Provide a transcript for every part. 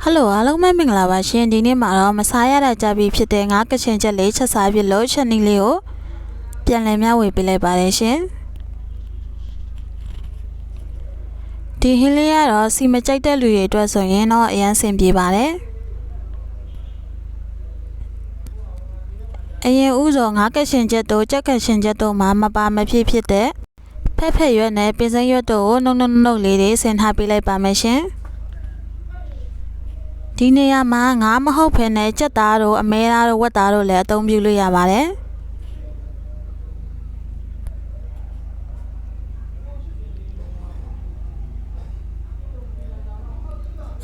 ဟယ်လိုအားလုံးပဲမင်္ဂလာပါရှင်ဒီနေ့မှာတော့မစားရတာကြပြီဖြစ်တဲ့ငါးကချင်ချက်လေးချက်စားပြလို့ချက်နည်းလေးကိုပြန်လည်မျှဝေပေးလိုက်ပါတယ်ရှင်ဒီဟင်းလေးကတော့စီမကြိုက်တဲ့လူတွေအတွက်ဆိုရင်တော့အရန်ဆင်ပြေပါတယ်အရင်ဦးဆုံးငါးကချင်ချက်တို့ကြက်ကချင်ချက်တို့မှာမပါမဖြစ်ဖြစ်တဲ့ဖက်ဖက်ရွက်နဲ့ပင်စရွက်တို့ကိုနှုတ်လေးတွေဆင်ထားပေးလိုက်ပါမယ်ရှင်ဒီနေရာမှာငါးမဟုတ်ဖ ೇನೆ ကြက်သားတို့အမဲသားတို့ဝက်သားတို့လည်းအသုံးပြုလို့ရပါတယ်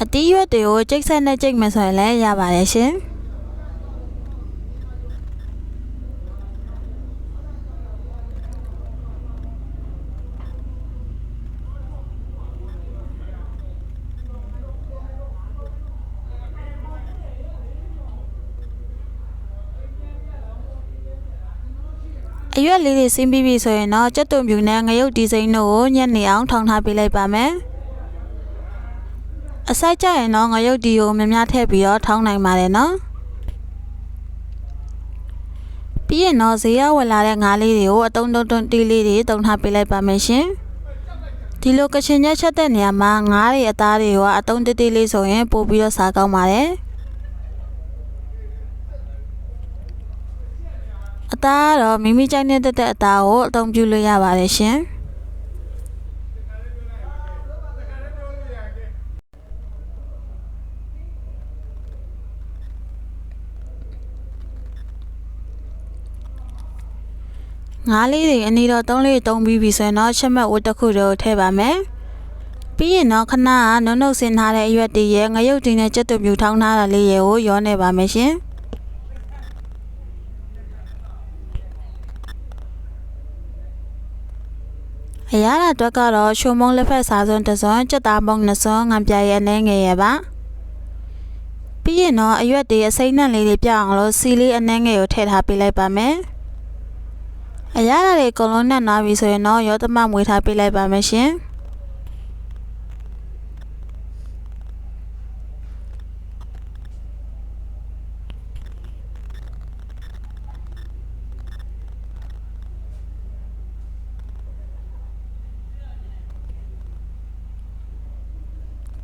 အတီးရွက်တွေကိုကြိတ်ဆက်နဲ့ကြိတ်မယ်ဆိုရင်လည်းရပါတယ်ရှင်အရွက်လေးတွေစင်းပြီးပြီဆိုရင်တော့ကြက်သွန်ဖြူနဲ့ငရုတ်ဒီဇိန်းတို့ကိုညက်နေအောင်ထောင်ထားပေးလိုက်ပါမယ်အစိုက်ကြရင်တော့ငရုတ်ဒီကိုများများထည့်ပြီးတော့ထောင်းနိုင်ပါတယ်နော်ပြီးရင်တော့ဈေးရောက်ဝယ်လာတဲ့ငါးလေးတွေကိုအတုံးတီးလေးတွေတုံထားပေးလိုက်ပါမယ်ရှင်ဒီလိုကချင်ညက်ချက်တဲ့နေရာမှာငါးတွေအသားတွေကအတုံးတီးလေးဆိုရင်ပို့ပြီးတော့စားကောင်းပါတယ်အသားကတော့မိမိကြိုက်တဲ့အသားကိုအသုံးပြုလို့ရပါတယ်ရှင်ငါးလေးတွေအနီတော့3လေးတုံးပြီးပြီဆိုရင်တော့ချက်မဲ့ဝတ်တစ်ခုတော့ထည့်ပါမယ်ပြီးရင်တော့ခဏကနှုတ်ဆင်ထားတဲ့အရွက်တွေရဲ့ငရုတ်တွေနဲ့ကြက်သွန်ဖြူထောင်းထားတာလေးရဲ့ကိုရောနေပါမယ်ရှင်အရာအတွက်ကတော့ချုံမုံလက်ဖက်စားစွန်းတစ်စွန်းကြက်သားမုံ2စွန်းငံပြရဲ့အနေငယ်ရပါပြီးရင်တော့အရွက်တွေအစိမ့်နှံလေးတွေပြအောင်လို့စီလေးအနေငယ်ကိုထည့်ထားပေးလိုက်ပါမယ်အရာတွေအကုန်လုံးနဲ့နားပြီဆိုရင်တော့ရောသမမွေးထားပေးလိုက်ပါမယ်ရှင်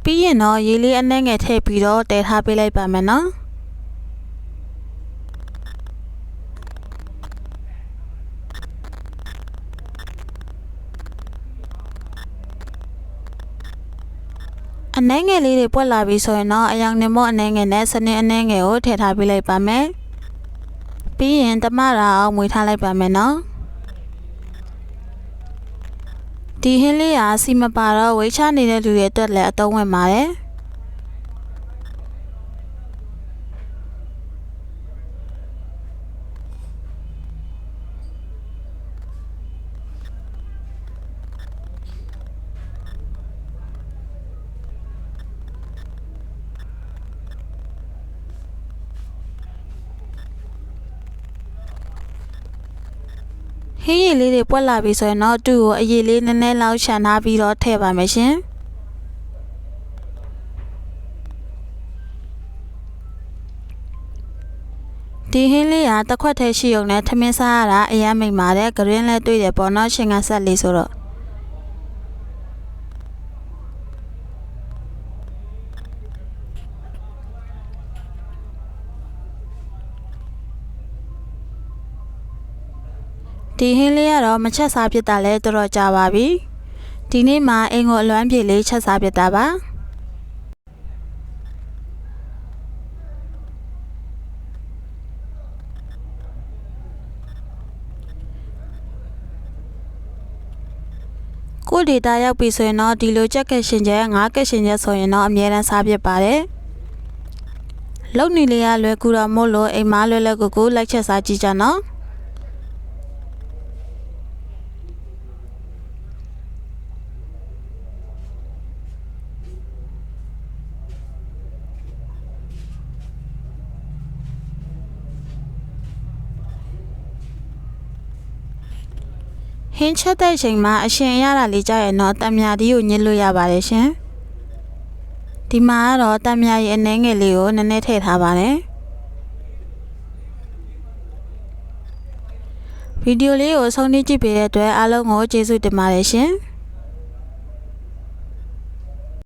ပြီးရင်တော့ရေလေးအနှဲငယ်ထည့်ပြီးတော့တည်ထားပေးလိုက်ပါမယ်နော်အနှဲငယ်လေးတွေပွက်လာပြီဆိုရင်တော့အယောင်နေမို့အနှဲငယ်နဲ့စနစ်အနှဲငယ်ကိုထည့်ထားပေးလိုက်ပါမယ်ပြီးရင်တမရာအောင်မွေထားလိုက်ပါမယ်နော်ဒီဟင်းလေးကစီမပါတော့ဝိတ်ချနေတဲ့လူတွေအတွက်လည်းအသုံးဝင်ပါတယ်ဟင်းရည်လေးတွေပွက်လာပြီဆိုရင်တော့သူ့ကိုအရည်လေးနည်းနည်းလောက်ချန်ထားပြီးတော့ထည့်ပါမယ်ရှင်ဒီဟင်းလေးကတစ်ခွက်ထဲရှိုံနဲ့ထမင်းစားရတာအရမ်းမိတ်ပါတယ်ဂရင်းလည်းတွေ့တယ်ပေါ့နော်ရှင်ကဆက်လေးဆိုတော့ဒီဟင်းလေးကတော့မချက်စားဖြစ်တာလဲတော်တော်ကြာပါပြီဒီနေ့မှာအင်ကိုအလွမ်းပြေလေးချက်စားဖြစ်တာပါကိုဒေတာရောက်ပြီဆိုရင်တော့ဒီလိုကြက်ကရှင်ချက်ငါးကရှင်ချက်ဆိုရင်တော့အမြဲတမ်းစားဖြစ်ပါတယ်လုံနေလေးကလွယ်ကူတော့မို့လို့အိမ်မလွယ်ကိုလိုက်ချက်စားကြည့်ကြနော်ဟင်းချက်တဲ့အချိန်မှာအရှင်ရတာလေးကြရင်တော့တံမြာဒီကိုညှစ်လို့ရပါတယ်ရှင်ဒီ ဒီမှာကတော့တံမြာရီအနှဲငယ်လေးကိုနည်းနည်းထည့်ထားပါတယ်ဗီဒီယိုလေးကိုဆုံးဖြတ်ကြည့်ပေးတဲ့အတွက်အားလုံးကိုကျေးဇူးတင်ပါတယ်ရှင်